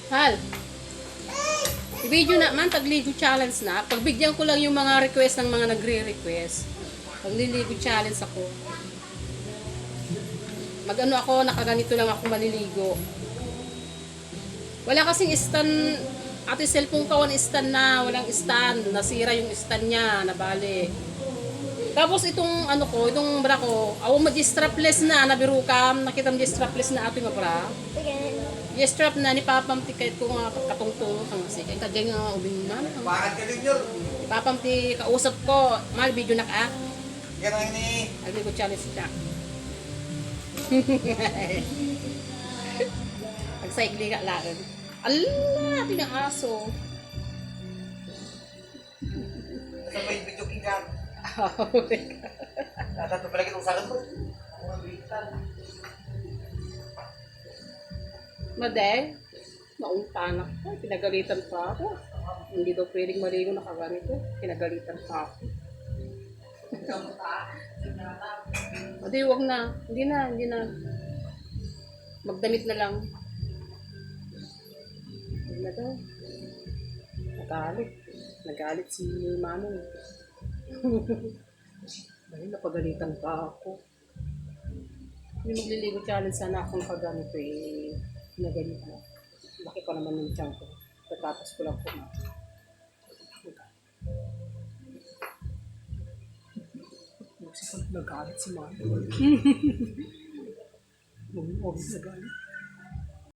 Hal, i-video naman, pagligo challenge na. Pagbigyan ko lang yung mga request ng mga nagre-request. Pagliligo challenge ako. Mag-ano ako, nakaganito lang ako maliligo. Wala kasing stand, ate cellphone ko, stand na, walang stand. Nasira yung stand niya, nabali. Tapos itong ano ko, itong bra ko, strapless na, nabiru ka, nakita mo strapless na ato yung bra. Yes, strap na ni Papam ti kahit kung katungtong ang sige kagay nga ubing man. Bakit ka din yun? Papam ti kausap ko, mag video na ka. Ganang ni... Albi ko challenge ka. Pagsaigli ka lang. Allah, ito yung aso. Ito ba yung video king ka? Natato pala kitong sakit mo. Ako ang bitan. Made, nauntanak ko. Pinagalitan pa ako. Hindi daw pwedeng maligo na kaganito. Pinagalitan pa ako. Adi, huwag na. Hindi na. Magdamit na lang. Hindi na daw. Nagalit si Manong. Dahil napagalitan pa ako. Yung magliligo challenge sana akong kaganito eh. Pinaganito na. Laki pa naman yung tiyan ko. Tatapos ko lang po na. Nagalit si Manong. Huwag nagalit.